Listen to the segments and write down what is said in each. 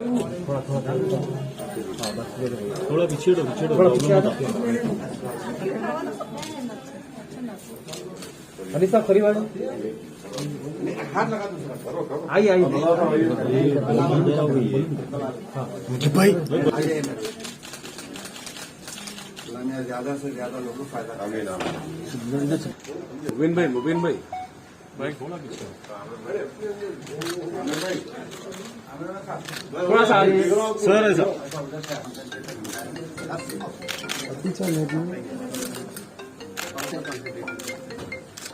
थोड़ा पीछे थोड़ा पीछे आ जाओ। अली साहब खरी वाले हाथ लगा दूसरा आई भाई ज्यादा से ज्यादा लोगों को फायदा मुबीन भाई थोड़ा पीछे थोड़ा सा सर ऐसा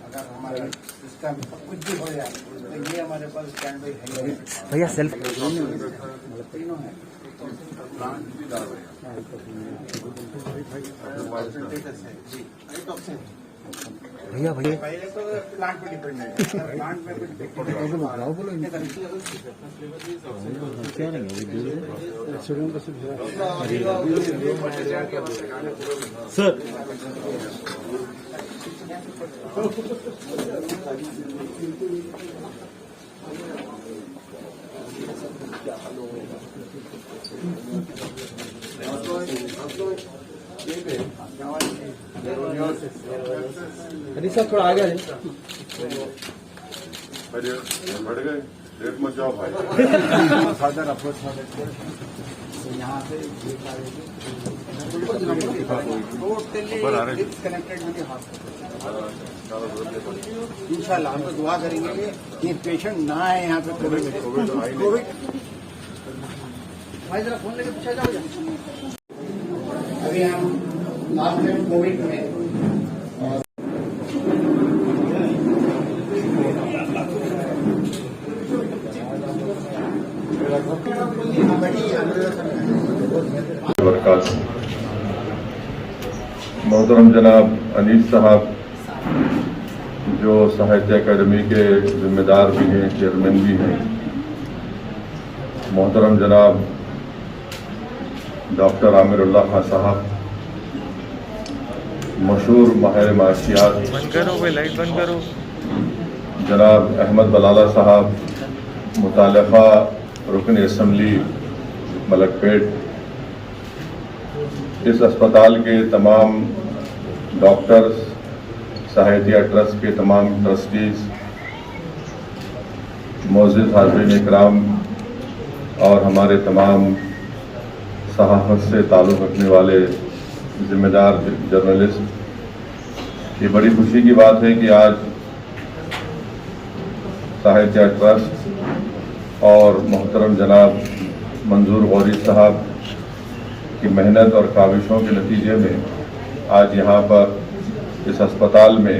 अगर हमारा सिस्टम कुछ भी हो जाए तो ये हमारे पास स्टैंड बाई है भैया सेल्फ तीनों है भैया भैया पहले तो प्लांट पे डिपेंड है प्लांट में क्या नहीं सर अली साहब थोड़ा आगे आ जाए बढ़ गए रेट मत जाओ भाई फर्दर अप्रोच यहाँ से totally connected with the hospital. इंशाल्लाह हम तो दुआ करेंगे कि पेशेंट ना आए यहाँ पे कोविड भाई जरा फोन लेके पूछा जाओ। अभी हम लास्ट टाइम कोविड में मोहतरम जनाब अनीस साहब जो साहित्य अकादमी के जिम्मेदार भी हैं, चेयरमैन भी हैं, मोहतरम जनाब डॉक्टर आमिरुल्लाह खान साहब मशहूर माहिर माशियात, बंद करो भाई, लाइट बंद करो। जनाब अहमद बलाला साहब मुतालिका रुकन असम्बली मलकपेट, इस अस्पताल के तमाम डॉक्टर्स, साहित्य ट्रस्ट के तमाम ट्रस्टीज, मोअज़्ज़िज़ हाज़रीन इकराम और हमारे तमाम सहाफ़त से ताल्लुक़ रखने वाले जिम्मेदार जर्नलिस्ट, ये बड़ी खुशी की बात है कि आज साहित्य ट्रस्ट और मोहतरम जनाब मंजूर गौरी साहब की मेहनत और काविशों के नतीजे में आज यहाँ पर इस अस्पताल में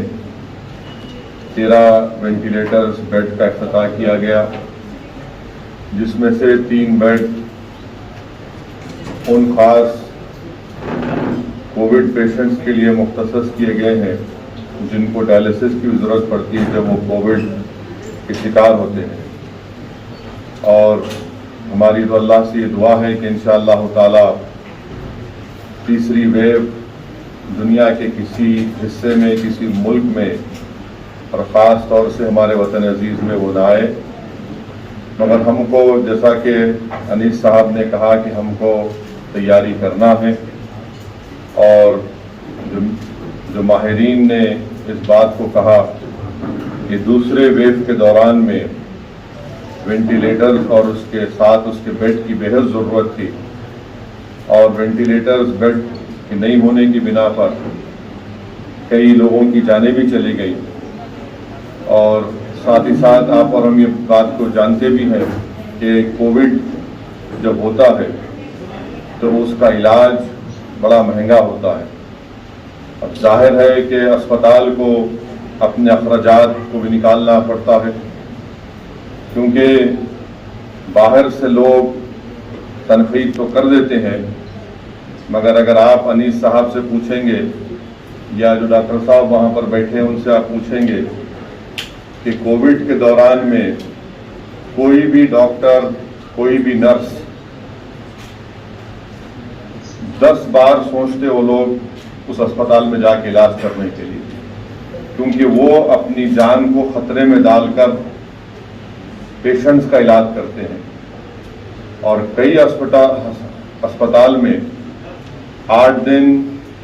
13 वेंटिलेटर्स बेड का इफ्तिताह किया गया, जिसमें से 3 बेड उन खास कोविड पेशेंट्स के लिए मुख्तसस किए गए हैं जिनको डायलिसिस की ज़रूरत पड़ती है जब वो कोविड के शिकार होते हैं। और हमारी तो अल्लाह से ये दुआ है कि इंशाअल्लाह ताला तीसरी वेव दुनिया के किसी हिस्से में, किसी मुल्क में और ख़ास तौर से हमारे वतन अजीज़ में वो ना आए। मगर हमको, जैसा कि अनीस साहब ने कहा, कि हमको तैयारी करना है और जो माहिरीन ने इस बात को कहा कि दूसरे वेव के दौरान में वेंटिलेटर्स और उसके साथ उसके बेड की बेहद ज़रूरत थी और वेंटिलेटर्स बेड के नहीं होने की बिना पर कई लोगों की जानें भी चली गई। और साथ ही साथ आप और हम ये बात को जानते भी हैं कि कोविड जब होता है तो उसका इलाज बड़ा महंगा होता है। अब जाहिर है कि अस्पताल को अपने अखराजात को भी निकालना पड़ता है, क्योंकि बाहर से लोग तनखीद तो कर देते हैं, मगर अगर आप अनीस साहब से पूछेंगे या जो डॉक्टर साहब वहाँ पर बैठे हैं उनसे आप पूछेंगे कि कोविड के दौरान में कोई भी डॉक्टर, कोई भी नर्स 10 बार सोचते वो लोग उस अस्पताल में जाके इलाज करने के लिए, क्योंकि वो अपनी जान को खतरे में डालकर पेशेंट्स का इलाज करते हैं। اور کئی اسپتال میں 8 دن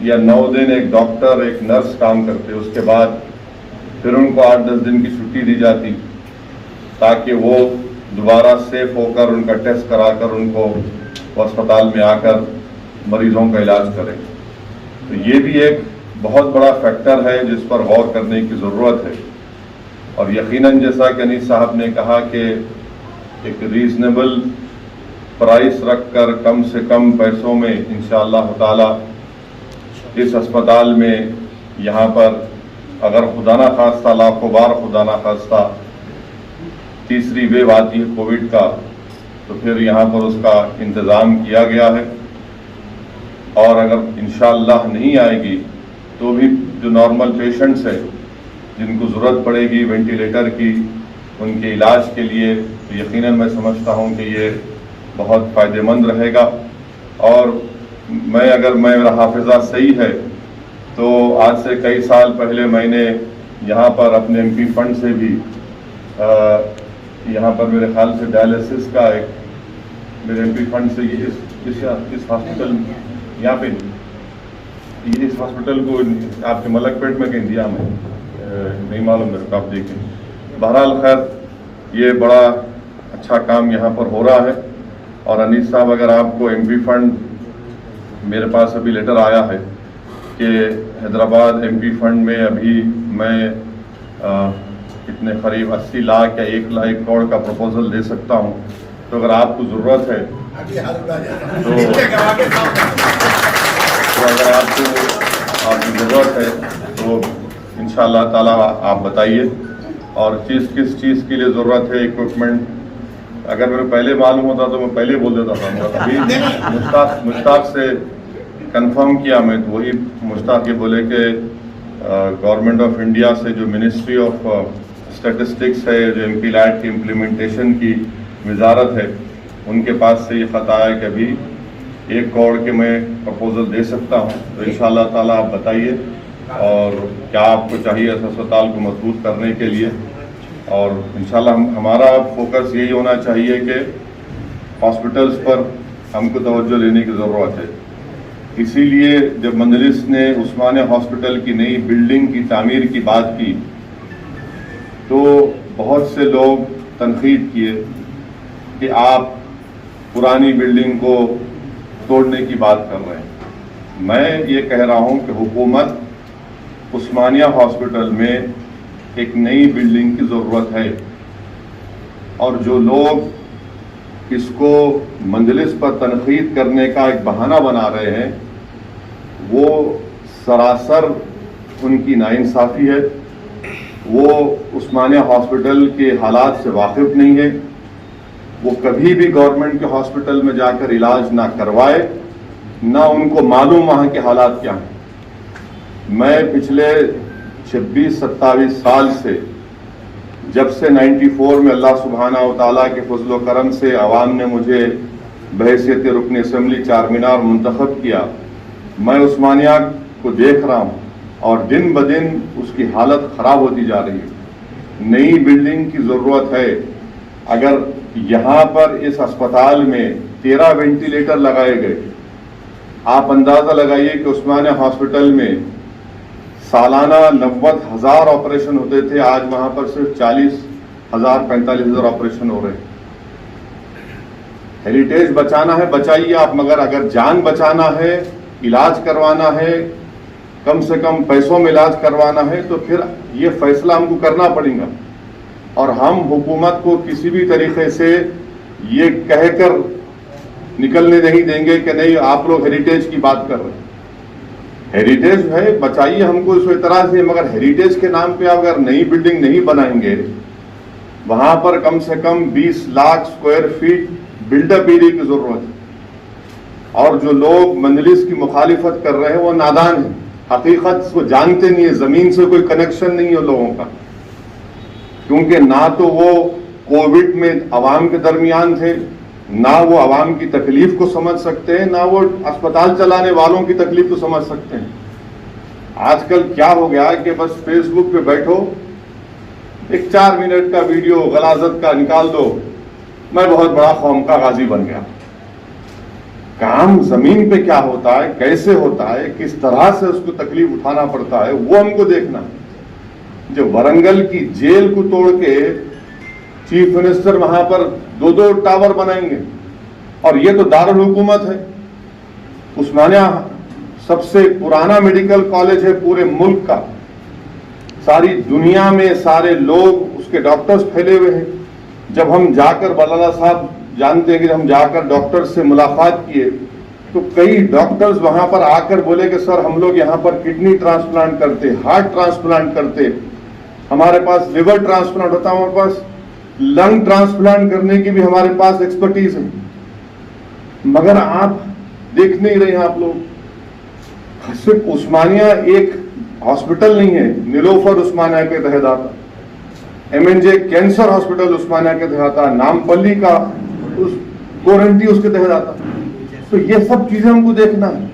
یا 9 دن ایک ڈاکٹر ایک نرس کام کرتے، اس کے بعد پھر ان کو 8-10 دن کی چھٹی دی جاتی تاکہ وہ دوبارہ سیف ہو کر ان کا ٹیسٹ کرا کر ان کو اسپتال میں آ کر مریضوں کا علاج کریں۔ تو یہ بھی ایک بہت بڑا فیکٹر ہے جس پر غور کرنے کی ضرورت ہے، اور یقیناً جیسا کہ انیس صاحب نے کہا کہ ایک ریزنیبل پرائس رکھ کر کم سے کم پیسوں میں انشاءاللہ تعالی اس اسپتال میں یہاں پر اگر خدا نہ خواستہ لاکھوں بار خدا نہ خواستہ تیسری ویو آتی ہے کووڈ کا تو پھر یہاں پر اس کا انتظام کیا گیا ہے، اور اگر انشاءاللہ نہیں آئے گی تو بھی جو نارمل پیشنٹس ہیں جن کو ضرورت پڑے گی وینٹیلیٹر کی ان کے علاج کے لیے، تو یقیناً میں سمجھتا ہوں کہ یہ بہت فائدہ مند رہے گا۔ اور اگر میرا حافظہ صحیح ہے تو آج سے کئی سال پہلے میں نے یہاں پر اپنے ایم پی فنڈ سے بھی یہاں پر میرے خیال سے ڈائلسس کا ایک میرے ایم پی فنڈ سے اس ہاسپٹل یہاں پہ اس ہاسپٹل کو آپ کے ملک پیٹ میں کہیں دیا میں نہیں معلوم میرے کو، آپ دیکھیں۔ بہرحال خیر یہ بڑا اچھا کام یہاں پر ہو رہا ہے، اور انیس صاحب اگر آپ کو ایم پی فنڈ میرے پاس ابھی لیٹر آیا ہے کہ حیدرآباد ایم پی فنڈ میں ابھی میں کتنے قریب 80 لاکھ یا 1 کروڑ کا پروپوزل دے سکتا ہوں، تو اگر آپ کو ضرورت ہے تو اگر آپ کی ضرورت ہے تو انشاءاللہ تعالی آپ بتائیے، اور کس چیز کے لیے ضرورت ہے اکوپمنٹ اگر میرے پہلے معلوم ہوتا تو میں پہلے بول دیتا تھا، مگر ابھی مشتاق سے کنفرم کیا میں تو وہی مشتاق یہ بولے کہ گورنمنٹ آف انڈیا سے جو منسٹری آف اسٹیٹسٹکس ہے، جو ایم پی لیٹ کی امپلیمنٹیشن کی وزارت ہے، ان کے پاس سے یہ خط آیا کہ ابھی 1 کروڑ کے میں پرپوزل دے سکتا ہوں، تو انشاءاللہ تعالی آپ بتائیے اور کیا آپ کو چاہیے اس اسپتال کو مضبوط کرنے کے لیے، اور انشاءاللہ ہمارا فوکس یہی ہونا چاہیے کہ ہاسپٹلز پر ہم کو توجہ لینے کی ضرورت ہے۔ اسی لیے جب مجلس نے عثمانیہ ہاسپٹل کی نئی بلڈنگ کی تعمیر کی بات کی تو بہت سے لوگ تنقید کیے کہ آپ پرانی بلڈنگ کو توڑنے کی بات کر رہے ہیں۔ میں یہ کہہ رہا ہوں کہ حکومت عثمانیہ ہاسپٹل میں ایک نئی بلڈنگ کی ضرورت ہے، اور جو لوگ اس کو مجلس پر تنقید کرنے کا ایک بہانہ بنا رہے ہیں وہ سراسر ان کی ناانصافی ہے۔ وہ عثمانیہ ہاسپٹل کے حالات سے واقف نہیں ہے، وہ کبھی بھی گورنمنٹ کے ہاسپٹل میں جا کر علاج نہ کروائے، نہ ان کو معلوم وہاں کے حالات کیا ہیں۔ میں پچھلے 26-27 سال سے جب سے 94 میں اللہ سبحانہ و تعالیٰ کے فضل و کرم سے عوام نے مجھے بحیثیت رکن اسمبلی چار مینار منتخب کیا، میں عثمانیہ کو دیکھ رہا ہوں اور دن بدن اس کی حالت خراب ہوتی جا رہی ہے۔ نئی بلڈنگ کی ضرورت ہے۔ اگر یہاں پر اس اسپتال میں 13 وینٹیلیٹر لگائے گئے، آپ اندازہ لگائیے کہ عثمانیہ ہاسپٹل میں سالانہ 90,000 آپریشن ہوتے تھے، آج وہاں پر صرف 40,000 45,000 آپریشن ہو رہے ہیں۔ ہیریٹیج بچانا ہے بچائیے آپ، مگر اگر جان بچانا ہے، علاج کروانا ہے، کم سے کم پیسوں میں علاج کروانا ہے تو پھر یہ فیصلہ ہم کو کرنا پڑے گا، اور ہم حکومت کو کسی بھی طریقے سے یہ کہہ کر نکلنے نہیں دیں گے کہ نہیں آپ لوگ ہیریٹیج کی بات کر رہے ہیں۔ ہیریٹیج ہے بچائیے، ہم کو اس کو اعتراض ہے، مگر ہیریٹیج کے نام پہ اگر نئی بلڈنگ نہیں بنائیں گے، وہاں پر کم سے کم 20 lakh square feet build up area کی ضرورت ہے، اور جو لوگ مجلس کی مخالفت کر رہے ہیں وہ نادان ہیں، حقیقت کو جانتے نہیں ہیں، زمین سے کوئی کنیکشن نہیں ہے لوگوں کا، کیونکہ نہ تو وہ کووڈ میں عوام کے درمیان تھے، نہ وہ عوام کی تکلیف کو سمجھ سکتے ہیں، نہ وہ اسپتال چلانے والوں کی تکلیف کو سمجھ سکتے ہیں۔ آج کل کیا ہو گیا کہ بس فیس بک پہ بیٹھو، ایک 4 منٹ کا ویڈیو غلاظت کا نکال دو मैं बहुत बड़ा कौम का गाजी बन गया। काम जमीन पे क्या होता है, कैसे होता है, किस तरह से उसको तकलीफ उठाना पड़ता है, वो हमको देखना है। जो वरंगल की जेल को तोड़ के चीफ मिनिस्टर वहां पर 2-2 टावर बनाएंगे, और ये तो दारुल हुकूमत है। उस्मानिया सबसे पुराना मेडिकल कॉलेज है पूरे मुल्क का, सारी दुनिया में सारे लोग उसके डॉक्टर्स फैले हुए हैं। जब हम जाकर बलाला साहब जानते हैं कि हम जाकर डॉक्टर से मुलाकात किए तो कई डॉक्टर्स वहां पर आकर बोले कि सर हम लोग यहाँ पर किडनी ट्रांसप्लांट करते, हार्ट ट्रांसप्लांट करते, हमारे पास लिवर ट्रांसप्लांट होता है, हमारे पास लंग ट्रांसप्लांट करने की भी हमारे पास एक्सपर्टीज है। मगर आप देख नहीं रहे हैं। आप लोग सिर्फ उस्मानिया एक हॉस्पिटल नहीं है, नीलोफर उस्मानिया के तहत आता, MNJ कैंसर हॉस्पिटल उस्मानिया के तहत आता, नामपल्ली का उस कोरंटी उसके तहत आता। तो ये सब चीजें हमको देखना है।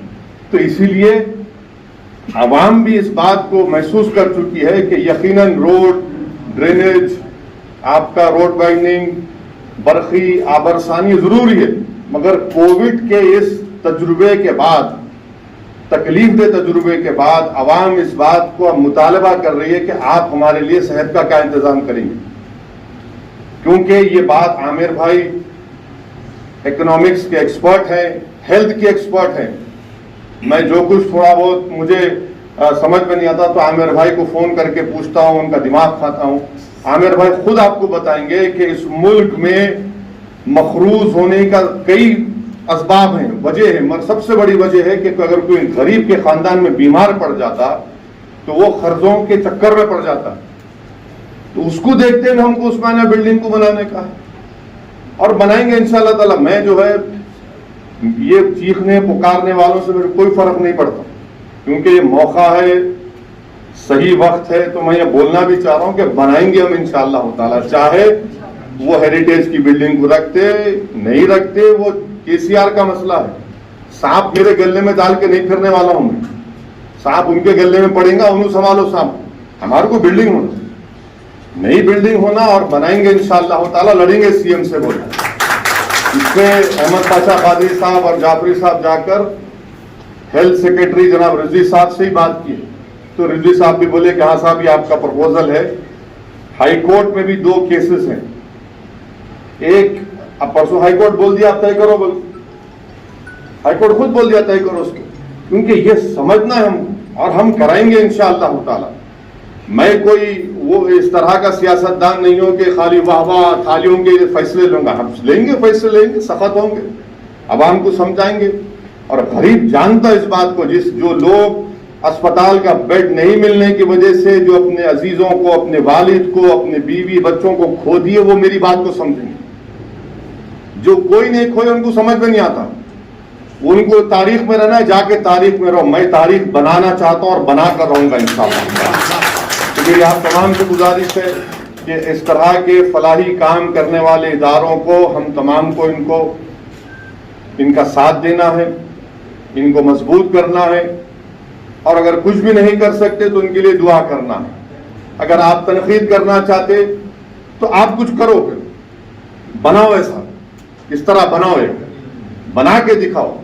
तो इसीलिए आवाम भी इस बात को महसूस कर चुकी है कि यकीनन रोड, ड्रेनेज, आपका रोड वाइडनिंग, बरखी, आबरसानी जरूरी है, मगर कोविड के इस तजुर्बे के बाद, तकलीफ दे तजुर्बे के बाद आवाम इस बात को अब मुतालबा कर रही है कि आप हमारे लिए सेहत का क्या इंतजाम करेंगे। क्योंकि ये बात आमिर भाई इकोनॉमिक्स के एक्सपर्ट हैं, हेल्थ के एक्सपर्ट हैं। मैं जो कुछ थोड़ा बहुत मुझे समझ में नहीं आता तो आमिर भाई को फोन करके पूछता हूं, उनका दिमाग खाता हूं। आमिर भाई खुद आपको बताएंगे कि इस मुल्क में मखरूज होने का कई असबाब हैं, वजह है, मगर सबसे बड़ी वजह है कि अगर कोई गरीब के खानदान में बीमार पड़ जाता तो वो कर्जों के चक्कर में पड़ जाता। तो उसको देखते हुए हमको उस्मानिया बिल्डिंग को बनाने का है और बनाएंगे इंशाअल्लाह ताला। मैं जो है ये चीखने पुकारने वालों से मेरे कोई फर्क नहीं पड़ता, क्योंकि ये मौका है, सही वक्त है। तो मैं ये बोलना भी चाह रहा हूं कि बनाएंगे हम इंशाअल्लाह ताला, चाहे वो हेरिटेज की बिल्डिंग को रखते नहीं रखते, वो KCR का मसला है। सांप मेरे गले में डाल के नहीं फिरने वाला हूं मैं, सांप उनके गले में पड़ेगा, उन्हें संभालो सांप। हमारे को बिल्डिंग होना, नई बिल्डिंग होना, और बनाएंगे इंशाअल्लाह ताला, लड़ेंगे CM से बोल। इसमें अहमद पाशा कादरी साहब और जाफरी साहब जाकर हेल्थ सेक्रेटरी जनाब रिजवी साहब से ही बात की, तो रिजवी साहब भी बोले कि हाँ साहब ये आपका प्रपोजल है। हाई कोर्ट में भी 2 केसेस हैं, एक अब परसों हाई कोर्ट बोल दिया आप तय करो, बोल हाई कोर्ट खुद बोल दिया तय करो उसको, क्योंकि ये समझना है हम, और हम कराएंगे इंशाअल्लाह ताला। मैं कोई वो इस तरह का सियासतदान नहीं हूं कि खाली वाह वाह थालियों के फैसले लूंगा। हम लेंगे, फैसले लेंगे, सख्त होंगे, आवाम को समझाएंगे। और गरीब जानता इस बात को, जो लोग अस्पताल का बेड नहीं मिलने की वजह से जो अपने अजीजों को, अपने वालिद को, अपने बीवी बच्चों को खो दिए, वो मेरी बात को समझेंगे। जो कोई नहीं खोए उनको समझ में नहीं आता, उनको तारीख में रहना है, जाके तारीख में रहो। मैं तारीख बनाना चाहता हूं और बना कर रहूंगा इंशाअल्लाह। तो मेरी आप तमाम से गुजारिश है कि इस तरह के फलाही काम करने वाले इदारों को हम तमाम को इनका साथ देना है, इनको मजबूत करना है, और अगर कुछ भी नहीं कर सकते तो उनके लिए दुआ करना है। अगर आप तनकीद करना चाहते तो आप कुछ करो, फिर बनाओ, ऐसा इस तरह बनाओ, बना के दिखाओ।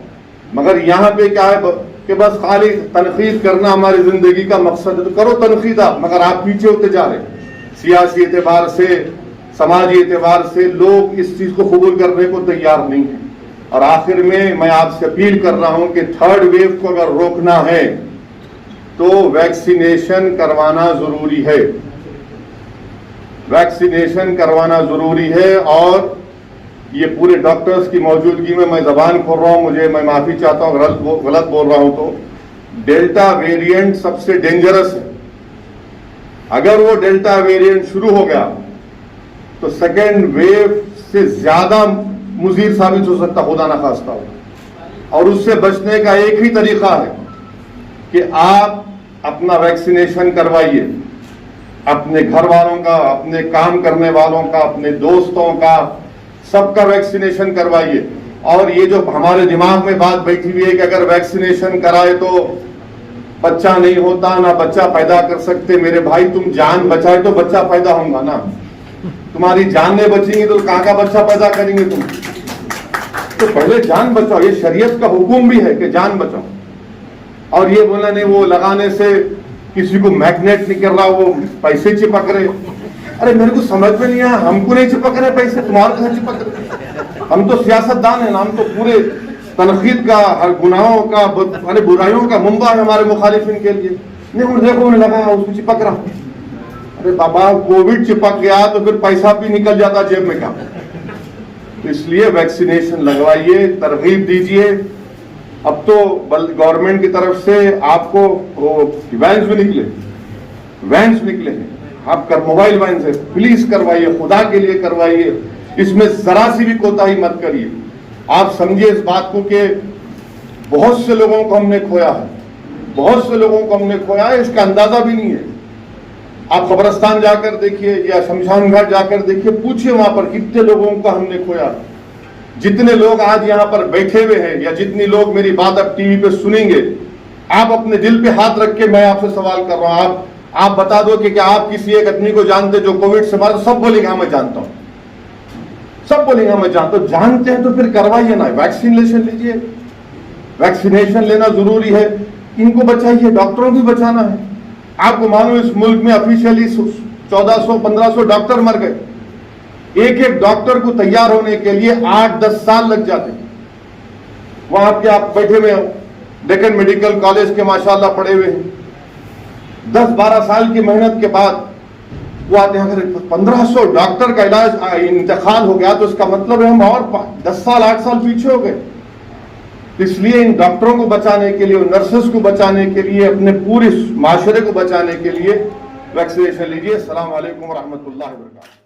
मगर यहाँ पे क्या है कि बस खाली तनकीद करना हमारी जिंदगी का मकसद है, तो करो तनकीद आप, मगर आप पीछे होते जा रहे। सियासी एतबार से, समाजी एतबार से लोग इस चीज को कबूल करने को तैयार नहीं है। और आखिर में मैं आपसे अपील कर रहा हूं कि 3rd वेव को अगर रोकना है तो वैक्सीनेशन करवाना जरूरी है, वैक्सीनेशन करवाना जरूरी है। और ये पूरे डॉक्टर्स की मौजूदगी में मैं जबान खोल रहा हूं, मैं माफी चाहता हूं गलत बोल रहा हूं तो। डेल्टा वेरिएंट सबसे डेंजरस है। अगर वो डेल्टा वेरिएंट शुरू हो गया तो 2nd वेव से ज्यादा मुजीर साबित हो सकता, खुदा ना खास्ता हो। और उससे बचने का एक ही तरीका है कि आप अपना वैक्सीनेशन करवाइए, अपने घर वालों का, अपने काम करने वालों का, अपने दोस्तों का, सबका वैक्सीनेशन करवाइए। और ये जो हमारे दिमाग में बात बैठी हुई है कि अगर वैक्सीनेशन कराए तो बच्चा नहीं होता, ना बच्चा पैदा कर सकते, मेरे भाई तुम जान बचाए तो बच्चा पैदा होगा ना। तुम्हारी जान नहीं बचेंगी तो कहाँ का बच्चा पैदा करेंगे तुम? तो पहले जान बचाओ, ये शरीयत का हुक्म भी है कि जान बचाओ। और ये बोला नहीं वो लगाने से किसी को मैग्नेट नहीं कर रहा, वो पैसे चिपक रहे। अरे मेरे को समझ में नहीं आया, हमको नहीं चिपक रहे पैसे, तुम्हारे कहाँ चिपक रहे? हम तो सियासतदान है ना, हम तो पूरे तनकीद का, हर गुनाहों का, अरे बुराइयों का मुंबा है हमारे मुखालिफिन के लिए। नहीं देखो उन्हें लगा उसको चिपक रहा। अरे बाबा कोविड चिपक गया तो फिर पैसा भी निकल जाता जेब में का। इसलिए वैक्सीनेशन लगवाइए, तरगीब दीजिए। अब तो गवर्नमेंट की तरफ से आपको वैन्स भी निकले, वैन्स निकले हैं, आप कर मोबाइल वैन से प्लीज करवाइए, खुदा के लिए करवाइए। इसमें जरा सी भी कोताही मत करिए। आप समझिए इस बात को कि बहुत से लोगों को हमने खोया है, बहुत से लोगों को हमने खोया है, इसका अंदाजा भी नहीं है। आप कब्रिस्तान जाकर देखिए या शमशान घाट जाकर देखिए, पूछिए वहां पर कितने लोगों को हमने खोया। जितने लोग आज यहाँ पर बैठे हुए हैं या जितनी लोग मेरी बात अब टीवी पे सुनेंगे, आप अपने दिल पे हाथ रख के मैं आपसे सवाल कर रहा हूं, आप बता दो कि क्या आप किसी एक आदमी को जानते जो कोविड से मारा? सब बोलेंगे हाँ मैं जानता हूं, सब बोलेंगे हाँ मैं जानता हूं। जानते हैं तो फिर करवाइए ना, वैक्सीनेशन लीजिए, वैक्सीनेशन लेना जरूरी है। इनको बचाइए, डॉक्टरों को भी बचाना है। आपको मालूम इस मुल्क में ऑफिशियली 1400-1500 डॉक्टर मर गए। एक एक डॉक्टर को तैयार होने के लिए 8-10 साल लग जाते। वहां आपके आप बैठे हुए हो, डेक्कन मेडिकल कॉलेज के माशाल्लाह पढ़े हुए हैं, 10-12 साल की मेहनत के बाद वो आते हैं। अगर 1500 डॉक्टर का इलाज इंतकाल हो गया तो इसका मतलब है हम और 10 साल 8 साल पीछे हो गए। इसलिए इन डॉक्टरों को बचाने के लिए, नर्सेस को बचाने के लिए, अपने पूरे माशरे को बचाने के लिए वैक्सीनेशन लीजिए। अस्सलाम वालेकुम व रहमतुल्लाहि व बरकातहू।